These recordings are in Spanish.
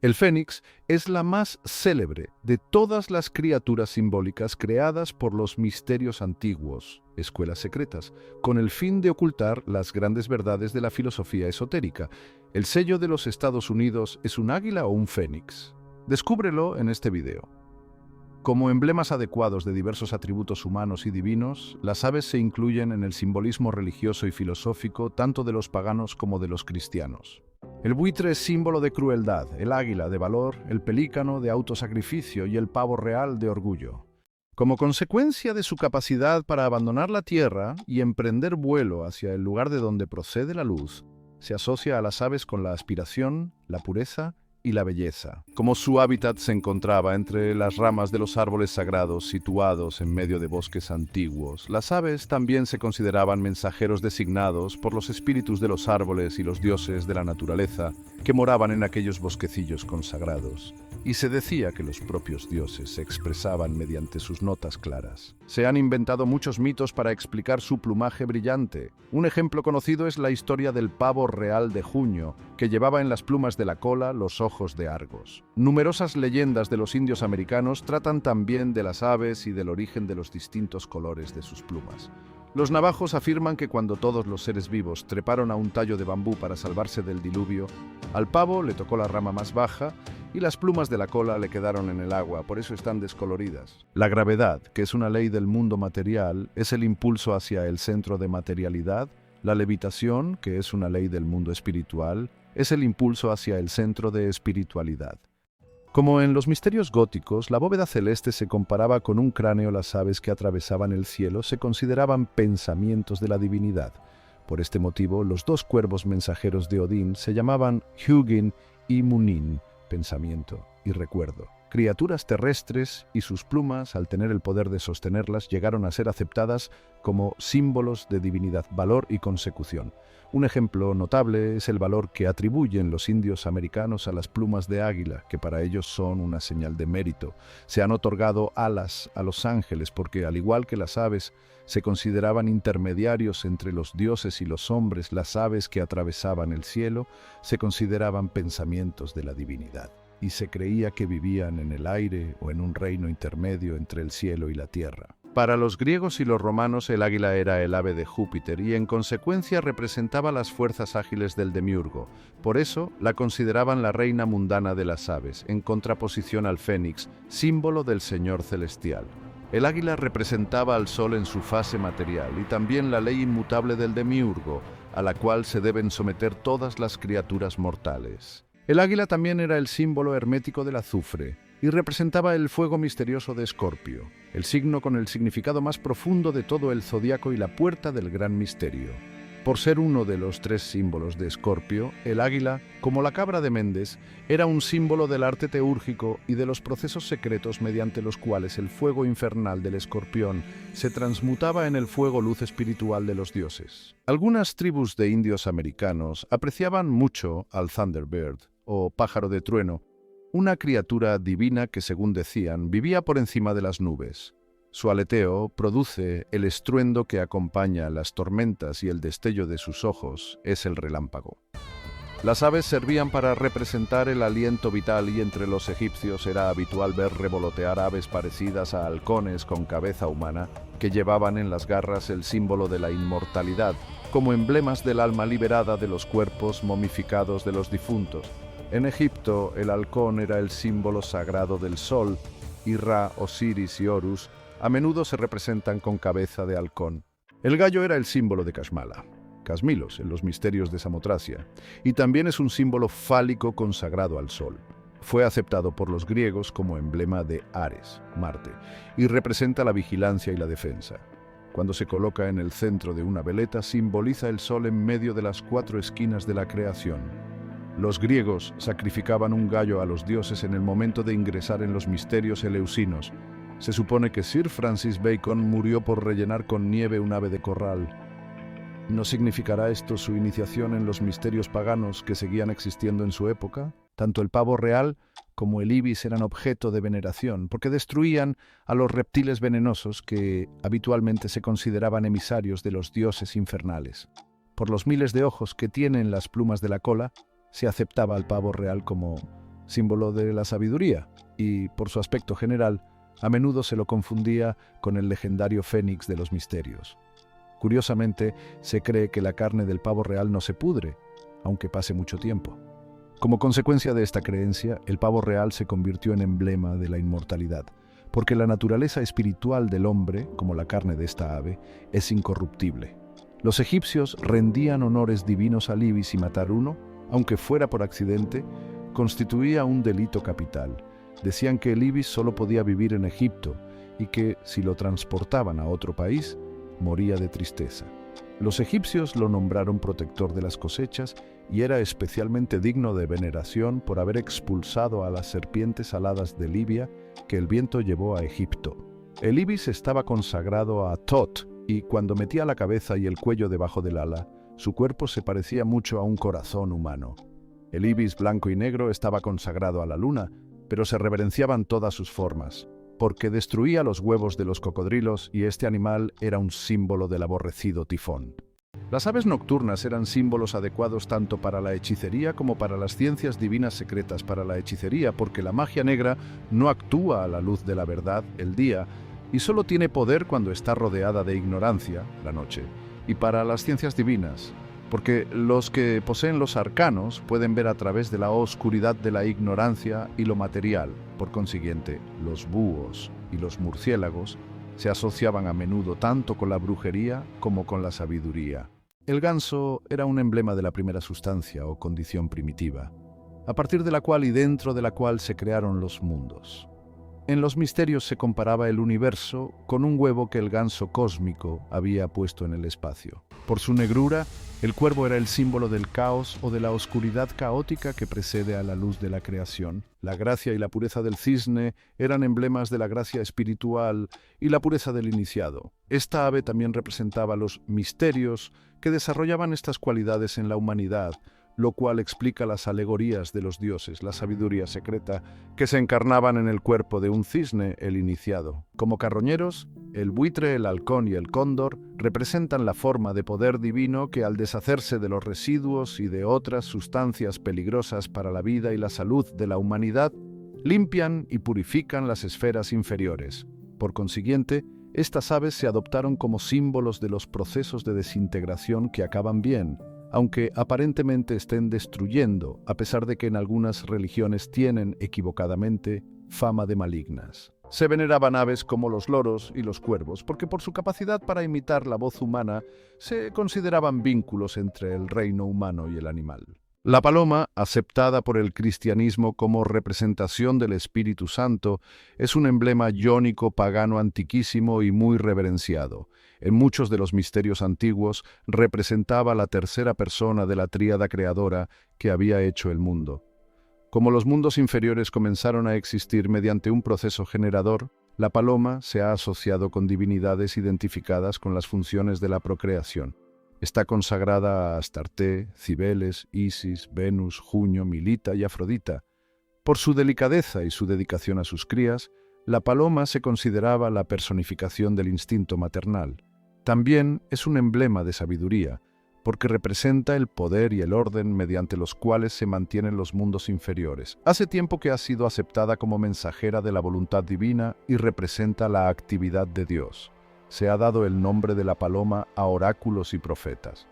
El fénix es la más célebre de todas las criaturas simbólicas creadas por los misterios antiguos, escuelas secretas, con el fin de ocultar las grandes verdades de la filosofía esotérica. ¿El sello de los Estados Unidos es un águila o un fénix? Descúbrelo en este video. Como emblemas adecuados de diversos atributos humanos y divinos, las aves se incluyen en el simbolismo religioso y filosófico tanto de los paganos como de los cristianos. El buitre es símbolo de crueldad, el águila de valor, el pelícano de autosacrificio y el pavo real de orgullo. Como consecuencia de su capacidad para abandonar la tierra y emprender vuelo hacia el lugar de donde procede la luz, se asocia a las aves con la aspiración, la pureza y la belleza. Como su hábitat se encontraba entre las ramas de los árboles sagrados situados en medio de bosques antiguos, las aves también se consideraban mensajeros designados por los espíritus de los árboles y los dioses de la naturaleza que moraban en aquellos bosquecillos consagrados. Y se decía que los propios dioses se expresaban mediante sus notas claras. Se han inventado muchos mitos para explicar su plumaje brillante. Un ejemplo conocido es la historia del pavo real de junio, que llevaba en las plumas de la cola los ojos de Argos. Numerosas leyendas de los indios americanos tratan también de las aves y del origen de los distintos colores de sus plumas. Los navajos afirman que cuando todos los seres vivos treparon a un tallo de bambú para salvarse del diluvio, al pavo le tocó la rama más baja y las plumas de la cola le quedaron en el agua, por eso están descoloridas. La gravedad, que es una ley del mundo material, es el impulso hacia el centro de materialidad. La levitación, que es una ley del mundo espiritual, es el impulso hacia el centro de espiritualidad. Como en los misterios góticos, la bóveda celeste se comparaba con un cráneo, las aves que atravesaban el cielo se consideraban pensamientos de la divinidad. Por este motivo, los dos cuervos mensajeros de Odín se llamaban Hugin y Munin, pensamiento y recuerdo. Criaturas terrestres y sus plumas, al tener el poder de sostenerlas, llegaron a ser aceptadas como símbolos de divinidad, valor y consecución. Un ejemplo notable es el valor que atribuyen los indios americanos a las plumas de águila, que para ellos son una señal de mérito. Se han otorgado alas a los ángeles porque, al igual que las aves, se consideraban intermediarios entre los dioses y los hombres. Las aves que atravesaban el cielo se consideraban pensamientos de la divinidad, y se creía que vivían en el aire o en un reino intermedio entre el cielo y la tierra. Para los griegos y los romanos el águila era el ave de Júpiter y en consecuencia representaba las fuerzas ágiles del demiurgo. Por eso la consideraban la reina mundana de las aves, en contraposición al fénix, símbolo del Señor celestial. El águila representaba al sol en su fase material y también la ley inmutable del demiurgo, a la cual se deben someter todas las criaturas mortales. El águila también era el símbolo hermético del azufre y representaba el fuego misterioso de Escorpio, el signo con el significado más profundo de todo el zodiaco y la puerta del gran misterio. Por ser uno de los tres símbolos de Escorpio, el águila, como la cabra de Méndez, era un símbolo del arte teúrgico y de los procesos secretos mediante los cuales el fuego infernal del escorpión se transmutaba en el fuego luz espiritual de los dioses. Algunas tribus de indios americanos apreciaban mucho al Thunderbird, o pájaro de trueno, una criatura divina que, según decían, vivía por encima de las nubes. Su aleteo produce el estruendo que acompaña las tormentas y el destello de sus ojos es el relámpago. Las aves servían para representar el aliento vital y entre los egipcios era habitual ver revolotear aves parecidas a halcones con cabeza humana que llevaban en las garras el símbolo de la inmortalidad, como emblemas del alma liberada de los cuerpos momificados de los difuntos. En Egipto, el halcón era el símbolo sagrado del sol, y Ra, Osiris y Horus a menudo se representan con cabeza de halcón. El gallo era el símbolo de Kashmala, Casmilos en los misterios de Samotracia, y también es un símbolo fálico consagrado al sol. Fue aceptado por los griegos como emblema de Ares, Marte, y representa la vigilancia y la defensa. Cuando se coloca en el centro de una veleta, simboliza el sol en medio de las cuatro esquinas de la creación. Los griegos sacrificaban un gallo a los dioses en el momento de ingresar en los misterios eleusinos. Se supone que Sir Francis Bacon murió por rellenar con nieve un ave de corral. ¿No significará esto su iniciación en los misterios paganos que seguían existiendo en su época? Tanto el pavo real como el ibis eran objeto de veneración, porque destruían a los reptiles venenosos que habitualmente se consideraban emisarios de los dioses infernales. Por los miles de ojos que tienen las plumas de la cola, se aceptaba al pavo real como símbolo de la sabiduría, y, por su aspecto general, a menudo se lo confundía con el legendario Fénix de los misterios. Curiosamente, se cree que la carne del pavo real no se pudre, aunque pase mucho tiempo. Como consecuencia de esta creencia, el pavo real se convirtió en emblema de la inmortalidad, porque la naturaleza espiritual del hombre, como la carne de esta ave, es incorruptible. Los egipcios rendían honores divinos al ibis y matar uno, aunque fuera por accidente, constituía un delito capital. Decían que el ibis solo podía vivir en Egipto y que, si lo transportaban a otro país, moría de tristeza. Los egipcios lo nombraron protector de las cosechas y era especialmente digno de veneración por haber expulsado a las serpientes aladas de Libia que el viento llevó a Egipto. El ibis estaba consagrado a Tot y cuando metía la cabeza y el cuello debajo del ala, su cuerpo se parecía mucho a un corazón humano. El ibis blanco y negro estaba consagrado a la luna, pero se reverenciaban todas sus formas, porque destruía los huevos de los cocodrilos y este animal era un símbolo del aborrecido tifón. Las aves nocturnas eran símbolos adecuados tanto para la hechicería como para las ciencias divinas secretas. Para la hechicería, porque la magia negra no actúa a la luz de la verdad, el día, y solo tiene poder cuando está rodeada de ignorancia, la noche. Y para las ciencias divinas, porque los que poseen los arcanos pueden ver a través de la oscuridad de la ignorancia y lo material. Por consiguiente, los búhos y los murciélagos se asociaban a menudo tanto con la brujería como con la sabiduría. El ganso era un emblema de la primera sustancia o condición primitiva, a partir de la cual y dentro de la cual se crearon los mundos. En los misterios se comparaba el universo con un huevo que el ganso cósmico había puesto en el espacio. Por su negrura, el cuervo era el símbolo del caos o de la oscuridad caótica que precede a la luz de la creación. La gracia y la pureza del cisne eran emblemas de la gracia espiritual y la pureza del iniciado. Esta ave también representaba los misterios que desarrollaban estas cualidades en la humanidad, lo cual explica las alegorías de los dioses, la sabiduría secreta, que se encarnaban en el cuerpo de un cisne, el iniciado. Como carroñeros, el buitre, el halcón y el cóndor representan la forma de poder divino que, al deshacerse de los residuos y de otras sustancias peligrosas para la vida y la salud de la humanidad, limpian y purifican las esferas inferiores. Por consiguiente, estas aves se adoptaron como símbolos de los procesos de desintegración que acaban bien, aunque aparentemente estén destruyendo, a pesar de que en algunas religiones tienen, equivocadamente, fama de malignas. Se veneraban aves como los loros y los cuervos, porque por su capacidad para imitar la voz humana, se consideraban vínculos entre el reino humano y el animal. La paloma, aceptada por el cristianismo como representación del Espíritu Santo, es un emblema jónico pagano antiquísimo y muy reverenciado. En muchos de los misterios antiguos representaba la tercera persona de la tríada creadora que había hecho el mundo. Como los mundos inferiores comenzaron a existir mediante un proceso generador, la paloma se ha asociado con divinidades identificadas con las funciones de la procreación. Está consagrada a Astarte, Cibeles, Isis, Venus, Junio, Milita y Afrodita. Por su delicadeza y su dedicación a sus crías, la paloma se consideraba la personificación del instinto maternal. También es un emblema de sabiduría, porque representa el poder y el orden mediante los cuales se mantienen los mundos inferiores. Hace tiempo que ha sido aceptada como mensajera de la voluntad divina y representa la actividad de Dios. Se ha dado el nombre de la paloma a oráculos y profetas.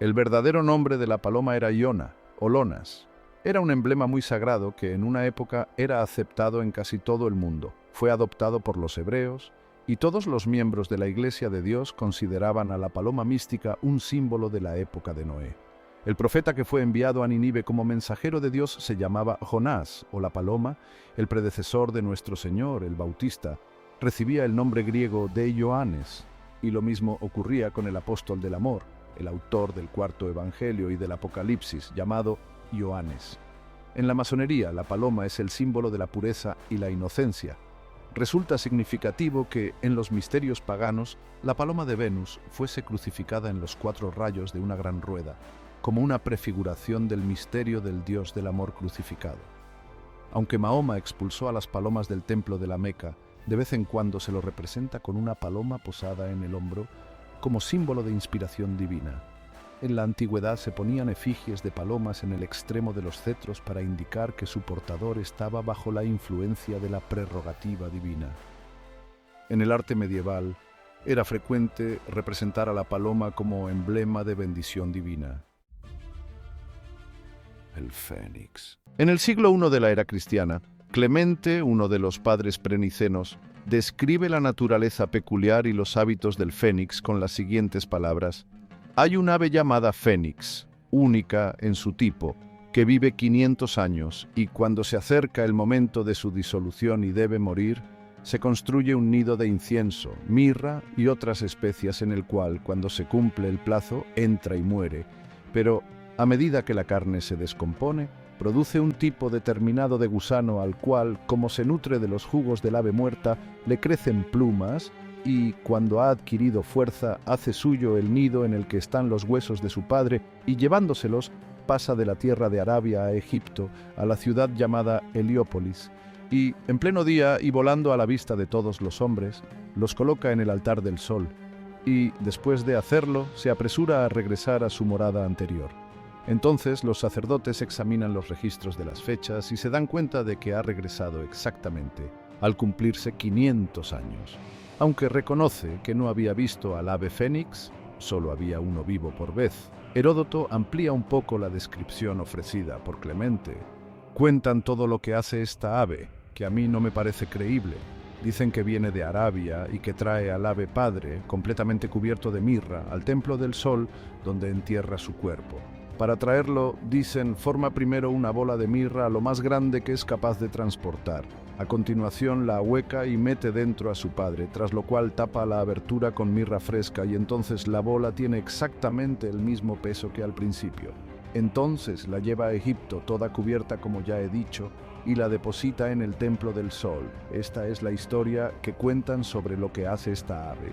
El verdadero nombre de la paloma era Iona, o Lonas. Era un emblema muy sagrado que en una época era aceptado en casi todo el mundo. Fue adoptado por los hebreos, y todos los miembros de la Iglesia de Dios consideraban a la paloma mística un símbolo de la época de Noé. El profeta que fue enviado a Nínive como mensajero de Dios se llamaba Jonás, o la paloma. El predecesor de nuestro Señor, el Bautista, recibía el nombre griego de Ioannes, y lo mismo ocurría con el apóstol del amor, el autor del cuarto evangelio y del Apocalipsis, llamado Ioannes. En la masonería, la paloma es el símbolo de la pureza y la inocencia. Resulta significativo que, en los misterios paganos, la paloma de Venus fuese crucificada en los 4 rayos de una gran rueda, como una prefiguración del misterio del Dios del amor crucificado. Aunque Mahoma expulsó a las palomas del templo de la Meca, de vez en cuando se lo representa con una paloma posada en el hombro como símbolo de inspiración divina. En la antigüedad se ponían efigies de palomas en el extremo de los cetros para indicar que su portador estaba bajo la influencia de la prerrogativa divina. En el arte medieval era frecuente representar a la paloma como emblema de bendición divina. El fénix. En el siglo I de la era cristiana, Clemente, uno de los padres prenicenos, describe la naturaleza peculiar y los hábitos del fénix con las siguientes palabras: hay un ave llamada fénix, única en su tipo, que vive 500 años y cuando se acerca el momento de su disolución y debe morir, se construye un nido de incienso, mirra y otras especias en el cual, cuando se cumple el plazo, entra y muere, pero a medida que la carne se descompone, produce un tipo determinado de gusano al cual, como se nutre de los jugos del ave muerta, le crecen plumas y, cuando ha adquirido fuerza, hace suyo el nido en el que están los huesos de su padre y, llevándoselos, pasa de la tierra de Arabia a Egipto, a la ciudad llamada Heliópolis, y, en pleno día y volando a la vista de todos los hombres, los coloca en el altar del sol, y, después de hacerlo, se apresura a regresar a su morada anterior. Entonces los sacerdotes examinan los registros de las fechas y se dan cuenta de que ha regresado exactamente al cumplirse 500 años. Aunque reconoce que no había visto al ave fénix, solo había uno vivo por vez, Heródoto amplía un poco la descripción ofrecida por Clemente. Cuentan todo lo que hace esta ave, que a mí no me parece creíble. Dicen que viene de Arabia y que trae al ave padre, completamente cubierto de mirra, al templo del sol, donde entierra su cuerpo. Para traerlo, dicen, forma primero una bola de mirra lo más grande que es capaz de transportar. A continuación la ahueca y mete dentro a su padre, tras lo cual tapa la abertura con mirra fresca y entonces la bola tiene exactamente el mismo peso que al principio. Entonces la lleva a Egipto toda cubierta como ya he dicho y la deposita en el templo del sol. Esta es la historia que cuentan sobre lo que hace esta ave.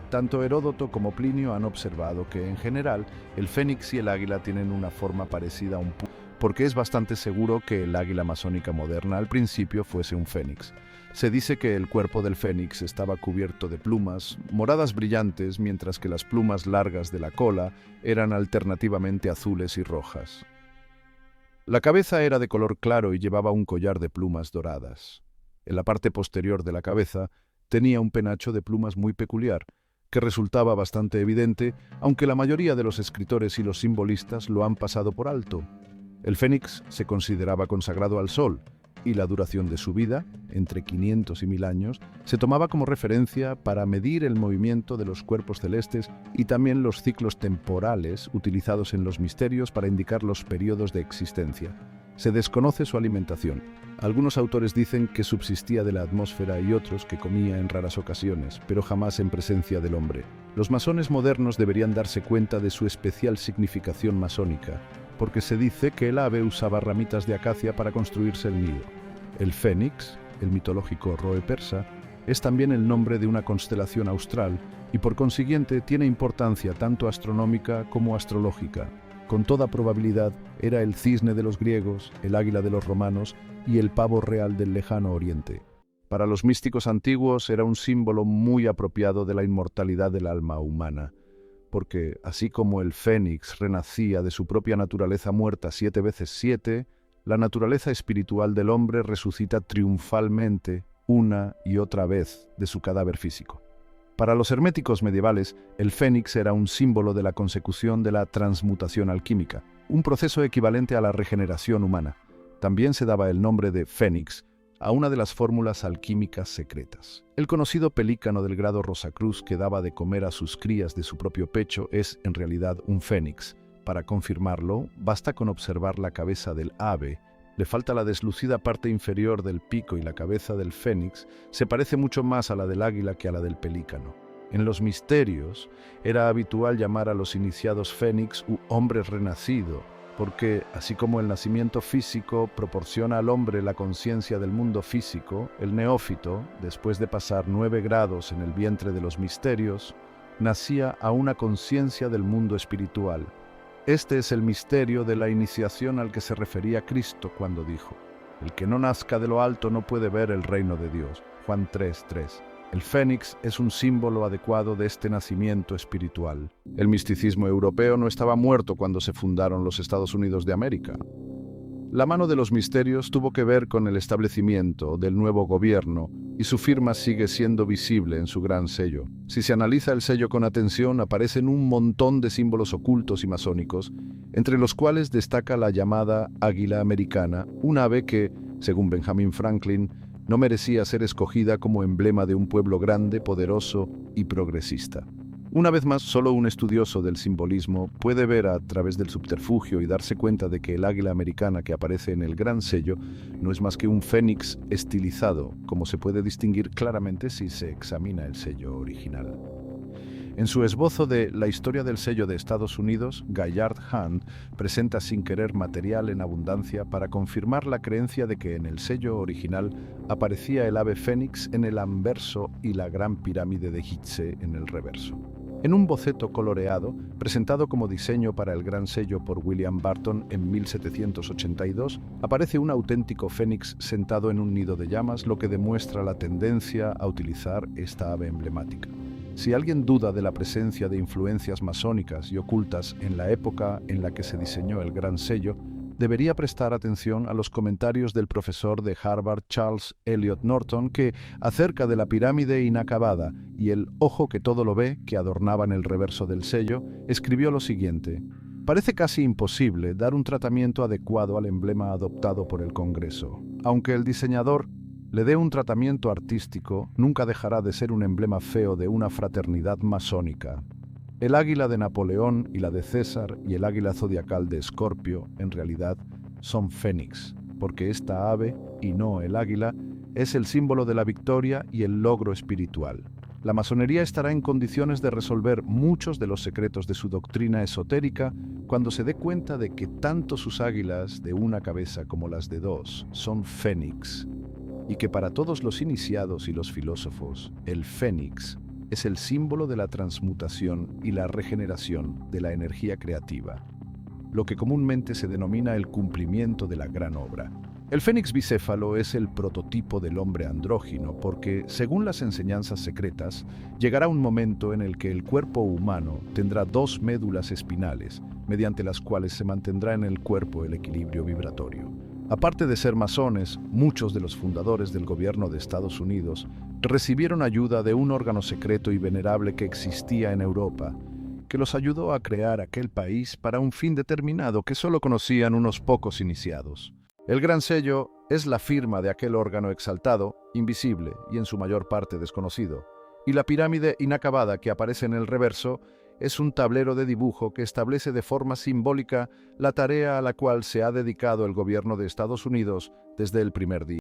Tanto Heródoto como Plinio han observado que, en general, el fénix y el águila tienen una forma parecida a un puma, porque es bastante seguro que el águila masónica moderna al principio fuese un fénix. Se dice que el cuerpo del fénix estaba cubierto de plumas moradas brillantes, mientras que las plumas largas de la cola eran alternativamente azules y rojas. La cabeza era de color claro y llevaba un collar de plumas doradas. En la parte posterior de la cabeza tenía un penacho de plumas muy peculiar, que resultaba bastante evidente, aunque la mayoría de los escritores y los simbolistas lo han pasado por alto. El fénix se consideraba consagrado al sol, y la duración de su vida, entre 500 y 1000 años, se tomaba como referencia para medir el movimiento de los cuerpos celestes y también los ciclos temporales utilizados en los misterios para indicar los periodos de existencia. Se desconoce su alimentación. Algunos autores dicen que subsistía de la atmósfera y otros que comía en raras ocasiones, pero jamás en presencia del hombre. Los masones modernos deberían darse cuenta de su especial significación masónica, porque se dice que el ave usaba ramitas de acacia para construirse el nido. El fénix, el mitológico roe persa, es también el nombre de una constelación austral y por consiguiente tiene importancia tanto astronómica como astrológica. Con toda probabilidad era el cisne de los griegos, el águila de los romanos y el pavo real del lejano oriente. Para los místicos antiguos era un símbolo muy apropiado de la inmortalidad del alma humana, porque así como el fénix renacía de su propia naturaleza muerta 7 veces 7, la naturaleza espiritual del hombre resucita triunfalmente una y otra vez de su cadáver físico. Para los herméticos medievales, el fénix era un símbolo de la consecución de la transmutación alquímica, un proceso equivalente a la regeneración humana. También se daba el nombre de fénix a una de las fórmulas alquímicas secretas. El conocido pelícano del grado Rosacruz que daba de comer a sus crías de su propio pecho es, en realidad, un fénix. Para confirmarlo, basta con observar la cabeza del ave. Le falta la deslucida parte inferior del pico y la cabeza del fénix se parece mucho más a la del águila que a la del pelícano. En los misterios era habitual llamar a los iniciados fénix u hombre renacido, porque, así como el nacimiento físico proporciona al hombre la conciencia del mundo físico, el neófito, después de pasar 9 grados en el vientre de los misterios, nacía a una conciencia del mundo espiritual. Este es el misterio de la iniciación al que se refería Cristo cuando dijo: el que no nazca de lo alto no puede ver el reino de Dios. Juan 3:3. El fénix es un símbolo adecuado de este nacimiento espiritual. El misticismo europeo no estaba muerto cuando se fundaron los Estados Unidos de América. La mano de los misterios tuvo que ver con el establecimiento del nuevo gobierno y su firma sigue siendo visible en su gran sello. Si se analiza el sello con atención, aparecen un montón de símbolos ocultos y masónicos, entre los cuales destaca la llamada águila americana, un ave que, según Benjamin Franklin, no merecía ser escogida como emblema de un pueblo grande, poderoso y progresista. Una vez más, solo un estudioso del simbolismo puede ver a través del subterfugio y darse cuenta de que el águila americana que aparece en el gran sello no es más que un fénix estilizado, como se puede distinguir claramente si se examina el sello original. En su esbozo de La historia del sello de Estados Unidos, Gaillard Hand presenta sin querer material en abundancia para confirmar la creencia de que en el sello original aparecía el ave fénix en el anverso y la gran pirámide de Gizeh en el reverso. En un boceto coloreado, presentado como diseño para el gran sello por William Barton en 1782, aparece un auténtico fénix sentado en un nido de llamas, lo que demuestra la tendencia a utilizar esta ave emblemática. Si alguien duda de la presencia de influencias masónicas y ocultas en la época en la que se diseñó el gran sello, debería prestar atención a los comentarios del profesor de Harvard Charles Eliot Norton que, acerca de la pirámide inacabada y el ojo que todo lo ve que adornaban el reverso del sello, escribió lo siguiente: parece casi imposible dar un tratamiento adecuado al emblema adoptado por el Congreso. Aunque el diseñador le dé un tratamiento artístico, nunca dejará de ser un emblema feo de una fraternidad masónica. El águila de Napoleón y la de César y el águila zodiacal de Escorpio, en realidad, son fénix, porque esta ave, y no el águila, es el símbolo de la victoria y el logro espiritual. La masonería estará en condiciones de resolver muchos de los secretos de su doctrina esotérica cuando se dé cuenta de que tanto sus águilas de una cabeza como las de dos son fénix, y que para todos los iniciados y los filósofos, el fénix es el símbolo de la transmutación y la regeneración de la energía creativa, lo que comúnmente se denomina el cumplimiento de la gran obra. El fénix bicéfalo es el prototipo del hombre andrógino porque, según las enseñanzas secretas, llegará un momento en el que el cuerpo humano tendrá dos médulas espinales, mediante las cuales se mantendrá en el cuerpo el equilibrio vibratorio. Aparte de ser masones, muchos de los fundadores del gobierno de Estados Unidos recibieron ayuda de un órgano secreto y venerable que existía en Europa, que los ayudó a crear aquel país para un fin determinado que solo conocían unos pocos iniciados. El gran sello es la firma de aquel órgano exaltado, invisible y en su mayor parte desconocido, y la pirámide inacabada que aparece en el reverso es un tablero de dibujo que establece de forma simbólica la tarea a la cual se ha dedicado el gobierno de Estados Unidos desde el primer día.